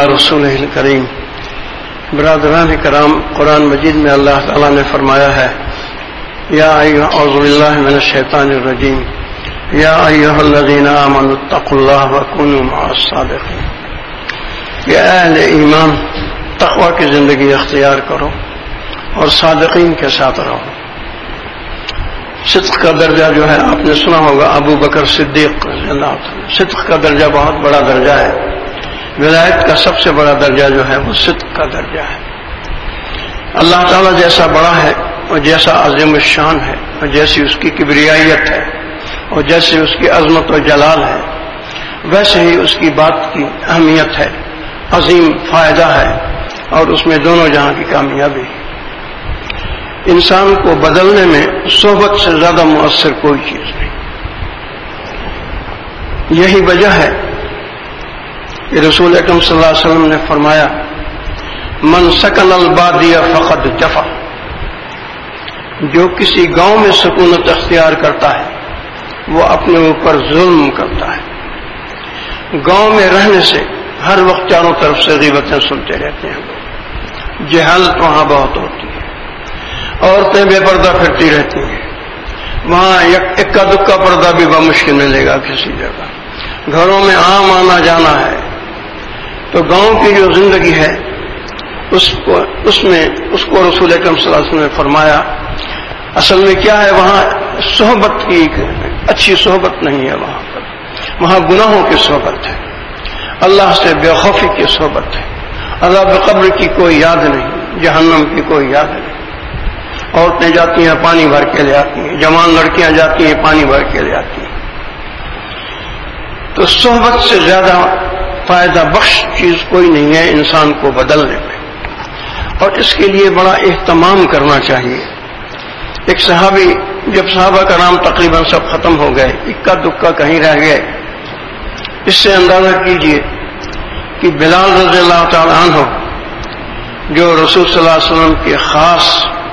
رسول کریم برادران کرام، قرآن مجید میں اللہ تعالیٰ نے فرمایا ہے یا اعوذ باللہ من الشیطان الرجیم یا ایھا الذین آمنوا اتقوا اللہ وکونوا مع الصادقین، کہ اہل ایمان تقوی کی زندگی اختیار کرو اور صادقین کے ساتھ رہو۔ صدق کا درجہ جو ہے آپ نے سنا ہوگا، ابو بکر صدیق رضی اللہ عنہ، صدق کا درجہ بہت بڑا درجہ ہے۔ ولایت کا سب سے بڑا درجہ جو ہے وہ صدق کا درجہ ہے۔ اللہ تعالیٰ جیسا بڑا ہے اور جیسا عظیم الشان ہے اور جیسی اس کی کبریائیت ہے اور جیسے اس کی عظمت و جلال ہے، ویسے ہی اس کی بات کی اہمیت ہے، عظیم فائدہ ہے اور اس میں دونوں جہاں کی کامیابی ہے۔ انسان کو بدلنے میں صحبت سے زیادہ مؤثر کوئی چیز نہیں۔ یہی وجہ ہے کہ رسول اکرم صلی اللہ علیہ وسلم نے فرمایا من سکن البادیہ فقد جفا، جو کسی گاؤں میں سکونت اختیار کرتا ہے وہ اپنے اوپر ظلم کرتا ہے۔ گاؤں میں رہنے سے ہر وقت چاروں طرف سے غیبتیں سنتے رہتے ہیں، جہالت وہاں بہت ہوتی ہے، عورتیں بے پردہ پھرتی رہتی ہیں، وہاں اکا دکا پردہ بھی بمشکل ملے گا کسی جگہ، گھروں میں عام آنا جانا ہے۔ تو گاؤں کی جو زندگی ہے اس کو رسول اکرم صلی اللہ علیہ وسلم نے فرمایا اصل میں کیا ہے، وہاں صحبت کی اچھی صحبت نہیں ہے، وہاں گناہوں کی صحبت ہے، اللہ سے بے خوفی کی صحبت ہے، عذاب قبر کی کوئی یاد نہیں، جہنم کی کوئی یاد نہیں۔ عورتیں جاتی ہیں پانی بھر کے لے آتی ہیں، جوان لڑکیاں جاتی ہیں پانی بھر کے لے آتی ہیں۔ تو صحبت سے زیادہ فائدہ بخش چیز کوئی نہیں ہے انسان کو بدلنے میں، اور اس کے لیے بڑا اہتمام کرنا چاہیے۔ ایک صحابی، جب صحابہ کا نام تقریباً سب ختم ہو گئے، اکا دکا کہیں رہ گئے، اس سے اندازہ کیجئے کہ بلال رضی اللہ تعالی عنہ جو رسول صلی اللہ علیہ وسلم کے خاص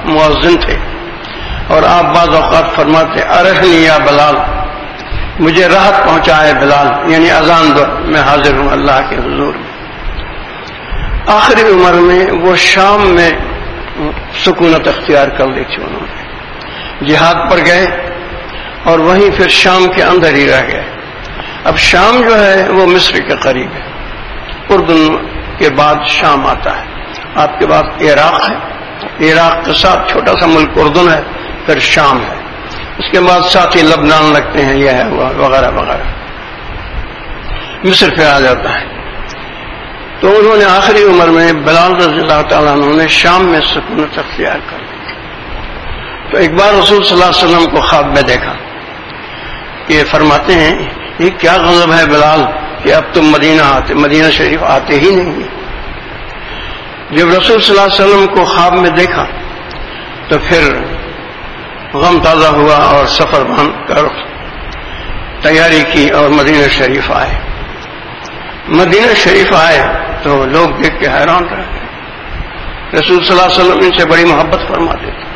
مؤذن تھے، اور آپ بعض اوقات فرماتے ارحنی یا بلال، مجھے راحت پہنچائے بلال، یعنی اذان دو میں حاضر ہوں اللہ کے حضور میں۔ آخری عمر میں وہ شام میں سکونت اختیار کر لی تھی، انہوں نے جہاد پر گئے اور وہیں پھر شام کے اندر ہی رہ گئے۔ اب شام جو ہے وہ مصر کے قریب ہے، اردن کے بعد شام آتا ہے، آپ کے بعد عراق ہے، عراق کے ساتھ چھوٹا سا ملک اردن ہے، پھر شام ہے، اس کے بعد ساتھ ہی لبنان لگتے ہیں، یہ ہے وغیرہ وغیرہ، مصر پہ آ جاتا ہے۔ تو انہوں نے آخری عمر میں بلال رضی اللہ تعالیٰ عنہ نے شام میں سکونت اختیار کر لی۔ تو ایک بار رسول صلی اللہ علیہ وسلم کو خواب میں دیکھا کہ فرماتے ہیں یہ کیا غضب ہے بلال کہ اب تم مدینہ شریف آتے ہی نہیں۔ جب رسول صلی اللہ علیہ وسلم کو خواب میں دیکھا تو پھر غم تازہ ہوا اور سفر باندھ کر تیاری کی اور مدینہ شریف آئے۔ مدینہ شریف آئے تو لوگ دیکھ کے حیران رہ گئے۔ رسول صلی اللہ علیہ وسلم ان سے بڑی محبت فرماتے تھے۔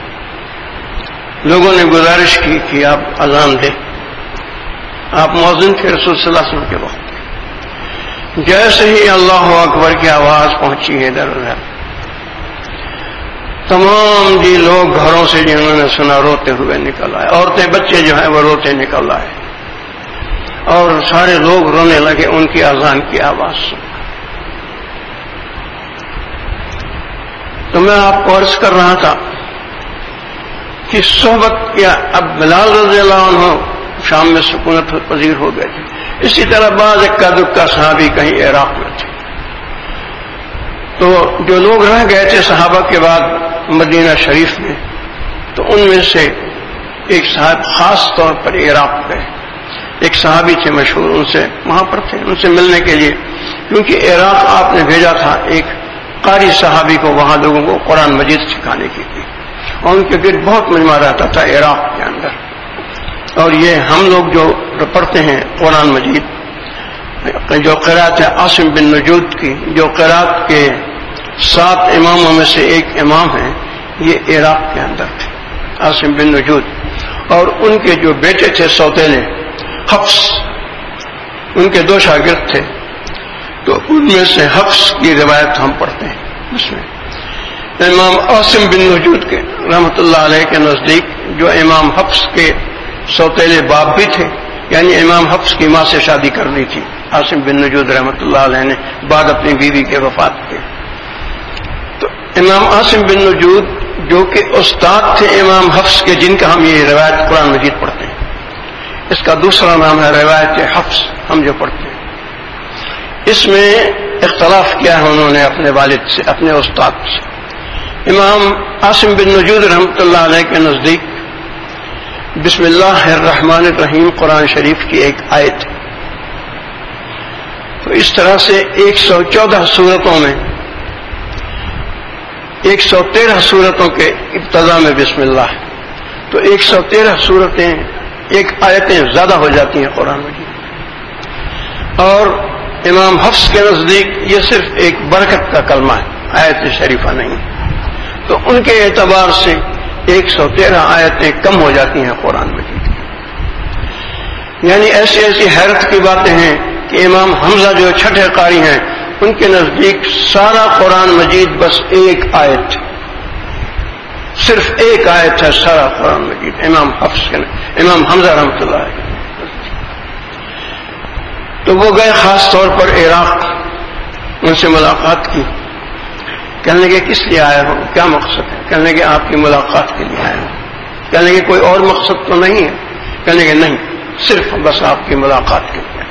لوگوں نے گزارش کی کہ آپ اذان دیں، آپ مؤذن تھے رسول صلی اللہ علیہ وسلم کے وقت۔ جیسے ہی اللہ اکبر کی آواز پہنچی ہے ادھر ادھر، تمام جی لوگ گھروں سے جنہوں نے سنا روتے ہوئے نکل آئے، عورتیں بچے جو ہیں وہ روتے نکل آئے، اور سارے لوگ رونے لگے ان کی اذان کی آواز سن۔ تو میں آپ کو عرض کر رہا تھا کہ صحبت کیا، اب بلال رضی اللہ عنہ شام میں سکونت پذیر ہو گئے تھے، اسی طرح بعض اکا دکا صحابی کہیں عراق میں تھے۔ تو جو لوگ رہ گئے تھے صحابہ کے بعد مدینہ شریف میں، تو ان میں سے ایک صاحب خاص طور پر عراق گئے، ایک صحابی تھے مشہور، ان سے وہاں پر تھے، ان سے ملنے کے لیے، کیونکہ عراق آپ نے بھیجا تھا ایک قاری صحابی کو وہاں لوگوں کو قرآن مجید سکھانے کے لیے، اور ان کے گرد بہت مجمع رہتا تھا عراق کے اندر۔ اور یہ ہم لوگ جو پڑھتے ہیں قرآن مجید، جو قرات ہے عاصم بن نجود کی، جو قرات کے 7 اماموں میں سے ایک امام ہیں، یہ عراق کے اندر تھے، عاصم بن نجود، اور ان کے جو بیٹے تھے سوتیلے حفص، ان کے 2 شاگرد تھے، تو ان میں سے حفص کی روایت ہم پڑھتے ہیں. اس میں امام عاصم بن نجود کے رحمۃ اللہ علیہ کے نزدیک جو امام حفص کے سوتیلے باپ بھی تھے، یعنی امام حفص کی ماں سے شادی کر لی تھی عاصم بن نجود رحمۃ اللہ علیہ نے بعد اپنی بیوی کے وفات کے. تو امام عاصم بن نجود جو کہ استاد تھے امام حفص کے، جن کا ہم یہ روایت قرآن مجید پڑھتے ہیں، اس کا دوسرا نام ہے روایت حفص ہم جو پڑھتے ہیں. اس میں اختلاف کیا ہے انہوں نے اپنے والد سے، اپنے استاد سے. امام عاصم بن نجود رحمۃ اللہ علیہ کے نزدیک بسم اللہ الرحمن الرحیم قرآن شریف کی ایک آیت ہے. تو اس طرح سے 114 سورتوں میں 113 سورتوں کے ابتدا میں بسم اللہ ہے. تو 113 سورتیں ایک آیتیں زیادہ ہو جاتی ہیں قرآن مجید. اور امام حفص کے نزدیک یہ صرف ایک برکت کا کلمہ ہے، آیت شریفہ نہیں. تو ان کے اعتبار سے 113 آیتیں کم ہو جاتی ہیں قرآن مجید. یعنی ایسی ایسی حیرت کی باتیں ہیں کہ امام حمزہ جو چھٹے قاری ہیں، ان کے نزدیک سارا قرآن مجید بس ایک آیت، صرف ایک آیت ہے سارا قرآن مجید امام حفص کے، امام حمزہ رحمۃ اللہ علیہ. تو وہ گئے خاص طور پر عراق، ان سے ملاقات کی. کہنے لگے کس لیے آئے ہو، کیا مقصد ہے؟ کہنے لگے آپ کی ملاقات کے لیے آئے ہو. کہنے لگے کوئی اور مقصد تو نہیں ہے؟ کہنے لگے نہیں، صرف بس آپ کی ملاقات کے لیے.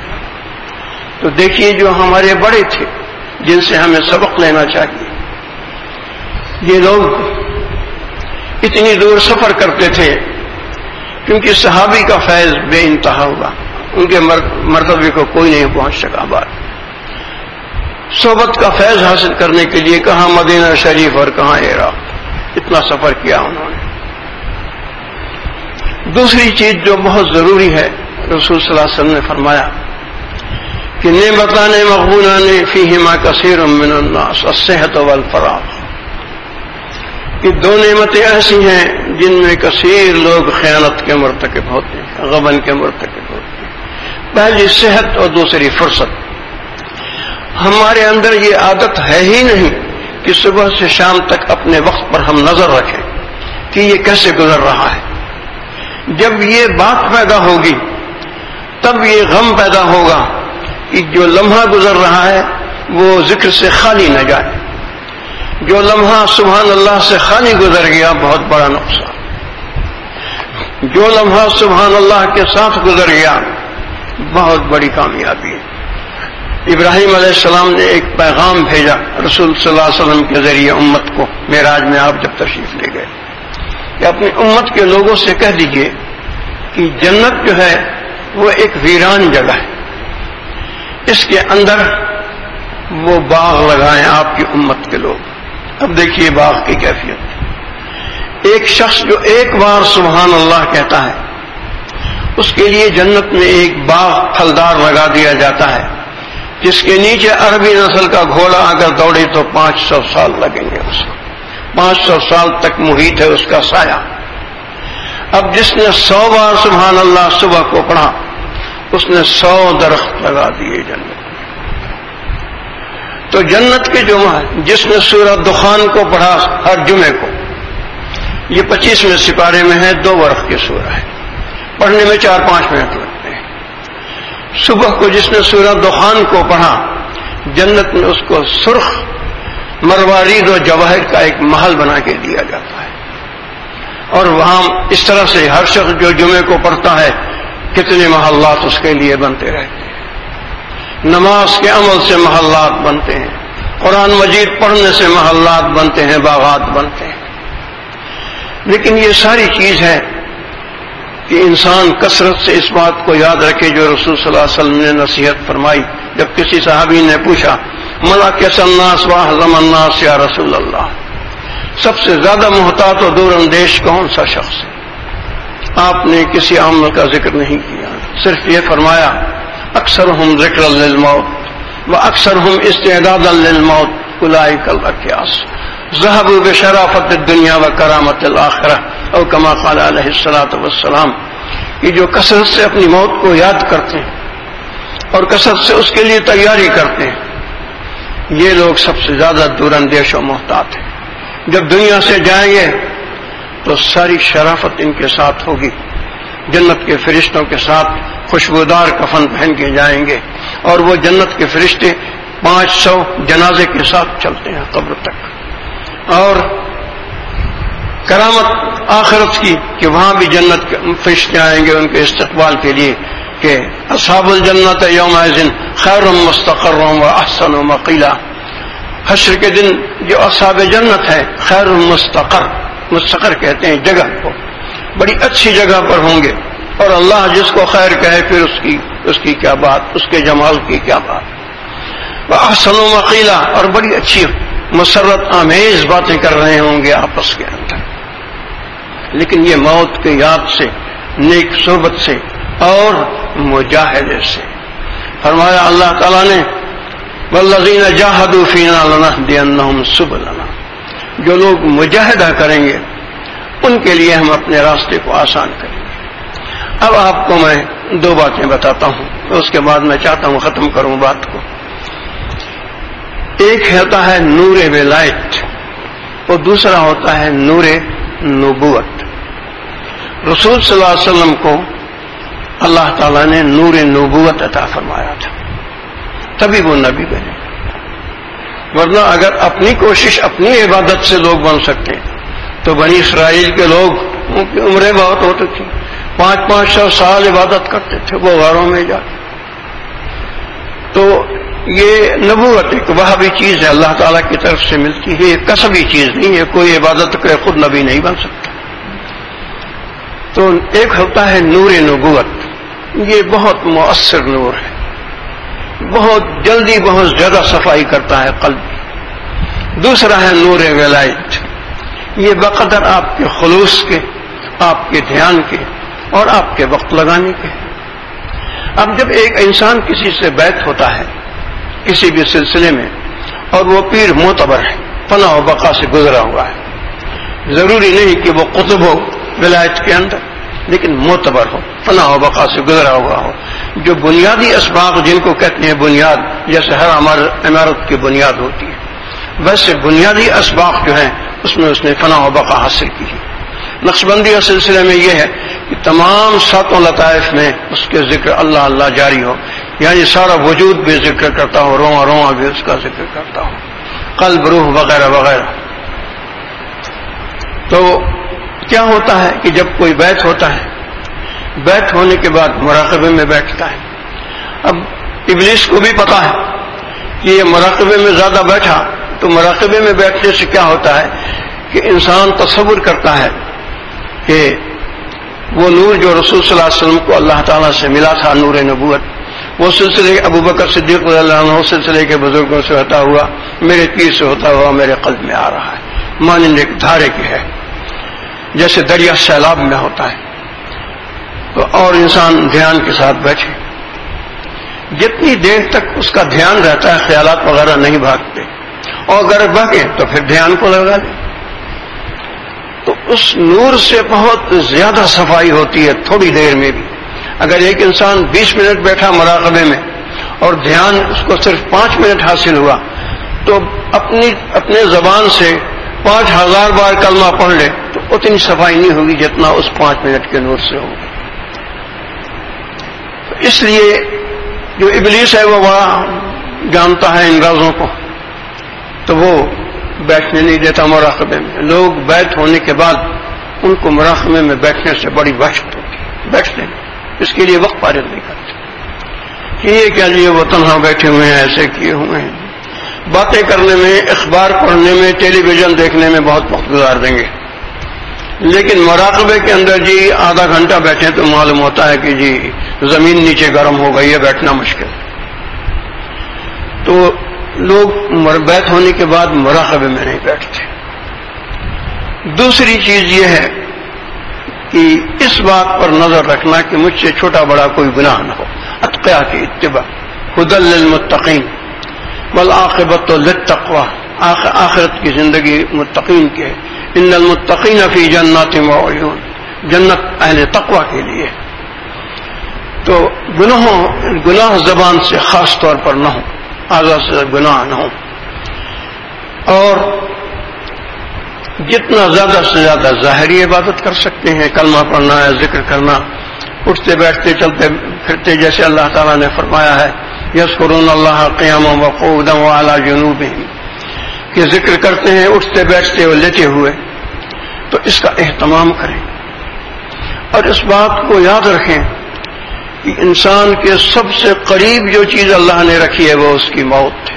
تو دیکھیے جو ہمارے بڑے تھے جن سے ہمیں سبق لینا چاہیے، یہ لوگ اتنی دور سفر کرتے تھے کیونکہ صحابی کا فیض بے انتہا ہوگا، ان کے مرتبے کو کوئی نہیں پہنچ سکا. بعد صحبت کا فیض حاصل کرنے کے لیے کہاں مدینہ شریف اور کہاں عراق، اتنا سفر کیا انہوں نے. دوسری چیز جو بہت ضروری ہے، رسول صلی اللہ علیہ وسلم نے فرمایا کہ نعمتان مغبونان فیہما کثیر من الناس الصحت والفراغ. کہ دو نعمتیں ایسی ہیں جن میں کثیر لوگ خیانت کے مرتکب ہوتے ہیں، غبن کے مرتکب ہوتے ہیں. پہلی صحت اور دوسری فرصت. ہمارے اندر یہ عادت ہے ہی نہیں کہ صبح سے شام تک اپنے وقت پر ہم نظر رکھیں کہ یہ کیسے گزر رہا ہے. جب یہ بات پیدا ہوگی تب یہ غم پیدا ہوگا کہ جو لمحہ گزر رہا ہے وہ ذکر سے خالی نہ جائے. جو لمحہ سبحان اللہ سے خالی گزر گیا بہت بڑا نقصان. جو لمحہ سبحان اللہ کے ساتھ گزر گیا بہت بڑی کامیابی ہے. ابراہیم علیہ السلام نے ایک پیغام بھیجا رسول صلی اللہ علیہ وسلم کے ذریعے امت کو، معراج میں آپ جب تشریف لے گئے، کہ اپنی امت کے لوگوں سے کہہ دیجئے کہ جنت جو ہے وہ ایک ویران جگہ ہے، اس کے اندر وہ باغ لگائیں آپ کی امت کے لوگ. اب دیکھیے باغ کی کیفیت. ایک شخص جو ایک بار سبحان اللہ کہتا ہے اس کے لیے جنت میں ایک باغ پھلدار لگا دیا جاتا ہے جس کے نیچے عربی نسل کا گھوڑا اگر دوڑے تو 500 سال لگیں گے اس کو. 500 سال تک محیط ہے اس کا سایہ. اب جس نے 100 بار سبحان اللہ صبح کو پڑھا اس نے 100 درخت لگا دیے جنت. تو جنت کے جمعہ جس نے سورہ دخان کو پڑھا ہر جمعے کو، یہ 25ویں سپارے میں ہے، 2 برخ کی سورہ ہے، پڑھنے میں 4-5 منٹ لگتے ہیں. صبح کو جس نے سورہ دخان کو پڑھا جنت میں اس کو سرخ مروارید و جواہر کا ایک محل بنا کے دیا جاتا ہے. اور وہاں اس طرح سے ہر شخص جو جمعے کو پڑھتا ہے کتنے محلات اس کے لیے بنتے رہتے ہیں. نماز کے عمل سے محلات بنتے ہیں، قرآن مجید پڑھنے سے محلات بنتے ہیں، باغات بنتے ہیں. لیکن یہ ساری چیز ہے کہ انسان کثرت سے اس بات کو یاد رکھے جو رسول صلی اللہ علیہ وسلم نے نصیحت فرمائی. جب کسی صحابی نے پوچھا ملاکس الناس واحزم الناس یا رسول اللہ، سب سے زیادہ محتاط و دور اندیش کون سا شخص ہے؟ آپ نے کسی عمل کا ذکر نہیں کیا، صرف یہ فرمایا اکثرہم ذکر للموت و اکثرہم استعدادا للموت اولئک الاکیاس ذهبوا بشرافت الدنیا و کرامت الآخرہ او کما قال علیہ الصلوۃ والسلام. کہ جو کثرت سے اپنی موت کو یاد کرتے ہیں اور کثرت سے اس کے لیے تیاری کرتے ہیں یہ لوگ سب سے زیادہ دور اندیش و محتاط ہیں. جب دنیا سے جائیں گے تو ساری شرافت ان کے ساتھ ہوگی. جنت کے فرشتوں کے ساتھ خوشبودار کفن پہن کے جائیں گے، اور وہ جنت کے فرشتے 500 جنازے کے ساتھ چلتے ہیں قبر تک. اور کرامت آخرت کی کہ وہاں بھی جنت کے فرشتے آئیں گے ان کے استقبال کے لیے کہ اصحاب الجنت یومئذ خیر مستقر و احسن مقیلا. حشر کے دن جو اصحاب جنت ہے خیر مستقر کہتے ہیں جگہ کو، بڑی اچھی جگہ پر ہوں گے. اور اللہ جس کو خیر کہے پھر اس کی کیا بات، اس کے جمال کی کیا بات. احسن مقیلا، اور بڑی اچھی مسرت آمیز باتیں کر رہے ہوں گے آپس کے اندر. لیکن یہ موت کی یاد سے، نیک صحبت سے اور مجاہدے سے. فرمایا اللہ تعالیٰ نے والذین جاہدوا فینا لنہدینہم سبلنا، جو لوگ مجاہدہ کریں گے ان کے لیے ہم اپنے راستے کو آسان کریں گے. اب آپ کو میں 2 باتیں بتاتا ہوں، اس کے بعد میں چاہتا ہوں ختم کروں بات کو. ایک ہوتا ہے نور ولایت اور دوسرا ہوتا ہے نور نبوت. رسول صلی اللہ علیہ وسلم کو اللہ تعالیٰ نے نور نبوت عطا فرمایا تھا، تبھی وہ نبی بنے. ورنہ اگر اپنی کوشش اپنی عبادت سے لوگ بن سکتے تو بنی اسرائیل کے لوگ ان کی عمریں بہت ہوتی تھی، 500 سال عبادت کرتے تھے وہ غاروں میں جا. تو یہ نبوت ایک وہابی چیز ہے، اللہ تعالیٰ کی طرف سے ملتی ہے، یہ کسبی چیز نہیں ہے. کوئی عبادت کرے خود نبی نہیں بن سکتا. تو ایک ہوتا ہے نور نبوت، یہ بہت مؤثر نور ہے، بہت جلدی بہت زیادہ صفائی کرتا ہے قلب. دوسرا ہے نور ولایت، یہ بقدر آپ کے خلوص کے، آپ کے دھیان کے اور آپ کے وقت لگانے کے. اب جب ایک انسان کسی سے بیعت ہوتا ہے کسی بھی سلسلے میں اور وہ پیر معتبر ہے، فنا و بقا سے گزرا ہوا ہے، ضروری نہیں کہ وہ قطب ہو ولایت کے اندر، لیکن معتبر ہو، فنا و بقا سے گزرا ہوا ہو. جو بنیادی اسباق جن کو کہتے ہیں بنیاد، جیسے ہر عمارت کی بنیاد ہوتی ہے، ویسے بنیادی اسباق جو ہیں اس میں اس نے فنا و بقا حاصل کی ہے. نقشبندی کے سلسلے میں یہ ہے کہ تمام 7 لطائف میں اس کے ذکر اللہ اللہ جاری ہو، یعنی سارا وجود بھی ذکر کرتا ہو، رواں رواں بھی اس کا ذکر کرتا ہو، قلب روح وغیرہ وغیرہ. تو کیا ہوتا ہے کہ جب کوئی بیعت ہوتا ہے، بیعت ہونے کے بعد مراقبے میں بیٹھتا ہے. اب ابلیس کو بھی پتا ہے کہ یہ مراقبے میں زیادہ بیٹھا، تو مراقبے میں بیٹھنے سے کیا ہوتا ہے کہ انسان تصور کرتا ہے کہ وہ نور جو رسول صلی اللہ علیہ وسلم کو اللہ تعالیٰ سے ملا تھا، نور نبوت، وہ سلسلے ابو بکر صدیق رضی اللہ عنہ سلسلے کے بزرگوں سے ہوتا ہوا، میرے پیر سے ہوتا ہوا میرے قلب میں آ رہا ہے. مانند ایک دھارے کی ہے، جیسے دریا سیلاب میں ہوتا ہے. اور انسان دھیان کے ساتھ بیٹھے، جتنی دیر تک اس کا دھیان رہتا ہے خیالات وغیرہ نہیں بھاگتے، اور اگر بھاگے تو پھر دھیان کو لگا لے. تو اس نور سے بہت زیادہ صفائی ہوتی ہے تھوڑی دیر میں بھی. اگر ایک انسان 20 منٹ بیٹھا مراقبے میں اور دھیان اس کو صرف 5 منٹ حاصل ہوا، تو اپنے زبان سے 5000 بار کلمہ پڑھ لے تو اتنی صفائی نہیں ہوگی جتنا اس 5 منٹ کے نور سے ہوگی. اس لیے جو ابلیس ہے وہ بڑا جانتا ہے ان رازوں کو، تو وہ بیٹھنے نہیں دیتا مراقبے میں. لوگ بیعت ہونے کے بعد ان کو مراقبے میں بیٹھنے سے بڑی وحشت ہوتی ہے، بیٹھتے ہیں، اس کے لیے وقت فارغ نہیں کرتے کہ یہ کیا لیے وہ تنہا بیٹھے ہوئے ہیں، ایسے کیے ہوئے ہیں. باتیں کرنے میں، اخبار پڑھنے میں، ٹیلی ویژن دیکھنے میں بہت وقت گزار دیں گے، لیکن مراقبے کے اندر جی آدھا گھنٹہ بیٹھے تو معلوم ہوتا ہے کہ جی زمین نیچے گرم ہو گئی ہے، بیٹھنا مشکل. تو لوگ بیعت ہونے کے بعد مراقبے میں نہیں بیٹھتے. دوسری چیز یہ ہے کہ اس بات پر نظر رکھنا کہ مجھ سے چھوٹا بڑا کوئی گناہ نہ ہو. اتقیاء کی اتباع، ھدی للمتقین والعاقبۃ للتقوی، آخرت کی زندگی متقین کی ہے. ان المتقین فی جنات وعیون، جنت اہل تقوی کے لیے. تو گناہ زبان سے خاص طور پر نہ ہو، آغاز سے گناہ نہ ہو. اور جتنا زیادہ سے زیادہ ظاہری عبادت کر سکتے ہیں، کلمہ پڑھنا ہے، ذکر کرنا، اٹھتے بیٹھتے چلتے پھرتے، جیسے اللہ تعالیٰ نے فرمایا ہے یذکرون اللہ قیاما وقعودا وعلی جنوبہم، کہ ذکر کرتے ہیں اٹھتے بیٹھتے اور لیٹے ہوئے، تو اس کا اہتمام کریں اور اس بات کو یاد رکھیں کہ انسان کے سب سے قریب جو چیز اللہ نے رکھی ہے وہ اس کی موت ہے۔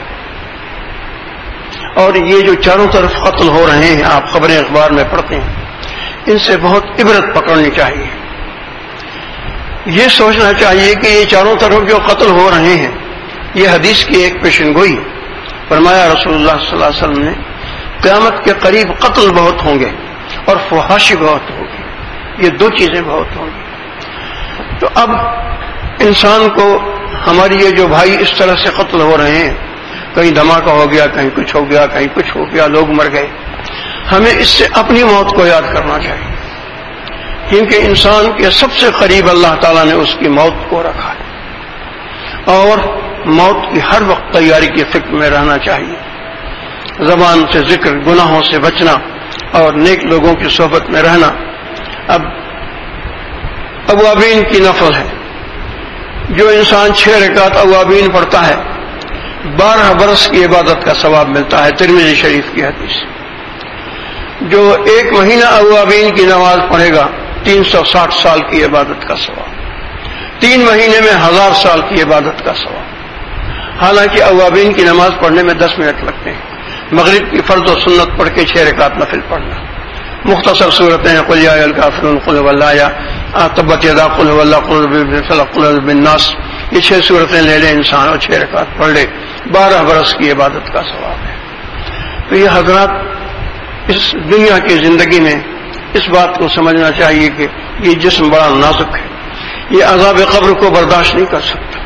اور یہ جو چاروں طرف قتل ہو رہے ہیں، آپ خبریں اخبار میں پڑھتے ہیں، ان سے بہت عبرت پکڑنی چاہیے۔ یہ سوچنا چاہیے کہ یہ چاروں طرف جو قتل ہو رہے ہیں، یہ حدیث کی ایک پیشن گوئی۔ فرمایا رسول اللہ صلی اللہ علیہ وسلم نے قیامت کے قریب قتل بہت ہوں گے اور فحاشی بہت ہوگی، یہ دو چیزیں بہت ہوں گی۔ تو اب انسان کو ہماری یہ جو بھائی اس طرح سے قتل ہو رہے ہیں، کہیں دھماکہ ہو گیا، کہیں کچھ ہو گیا، کہیں کچھ ہو گیا، لوگ مر گئے، ہمیں اس سے اپنی موت کو یاد کرنا چاہیے، کیونکہ انسان کے سب سے قریب اللہ تعالیٰ نے اس کی موت کو رکھا ہے، اور موت کی ہر وقت تیاری کی فکر میں رہنا چاہیے۔ زبان سے ذکر، گناہوں سے بچنا اور نیک لوگوں کی صحبت میں رہنا۔ اب اوابین کی نفل ہے، جو انسان 6 رکعت اوابین پڑھتا ہے 12 برس کی عبادت کا ثواب ملتا ہے، ترمذی شریف کی حدیث۔ جو 1 مہینہ اوابین کی نماز پڑھے گا 360 سال کی عبادت کا ثواب، 3 مہینے میں 1000 سال کی عبادت کا ثواب۔ حالانکہ اوابین کی نماز پڑھنے میں 10 منٹ لگتے ہیں، مغرب کی فرض و سنت پڑھ کے 6 رکعت نفل پڑھنا، مختصر صورتیں ہیں، قل یا ایھا الکافرون، قل هو اللہ، یا تبت یدا، قل هو اللہ، قل رب بالفلق، قل رب بالناس، یہ 6 صورتیں لے لے انسان اور 6 رکعت پڑھ لے، 12 برس کی عبادت کا ثواب ہے۔ تو یہ حضرات اس دنیا کی زندگی میں اس بات کو سمجھنا چاہیے کہ یہ جسم بڑا نازک ہے، یہ عذاب قبر کو برداشت نہیں کر سکتا۔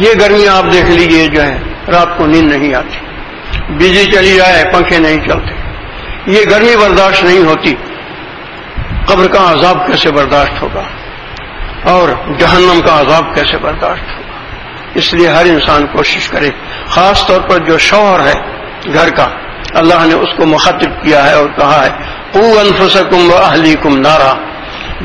یہ گرمیاں آپ دیکھ لیجئے، جو ہے رات کو نیند نہیں آتی، بجلی چلی جائے پنکھے نہیں چلتے، یہ گرمی برداشت نہیں ہوتی، قبر کا عذاب کیسے برداشت ہوگا اور جہنم کا عذاب کیسے برداشت ہوگا؟ اس لیے ہر انسان کوشش کرے، خاص طور پر جو شوہر ہے گھر کا، اللہ نے اس کو مخاطب کیا ہے اور کہا ہے قوا انفسکم واہلیکم نارا،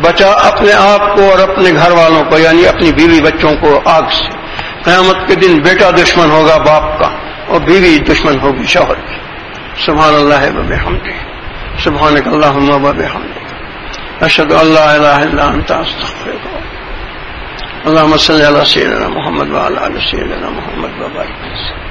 بچا اپنے آپ کو اور اپنے گھر والوں کو، یعنی اپنی بیوی بچوں کو آگ سے۔ قیامت کے دن بیٹا دشمن ہوگا باپ کا اور بیوی دشمن ہوگی شوہر کی۔ سبحان اللہ وبحمدہ، سبحانک اللہم وبحمدک، اشہد ان لا الہ الا انت استغفرک۔ اللہم صلی علی سیدنا محمد وعلی آل سیدنا محمد وبارک وسلم۔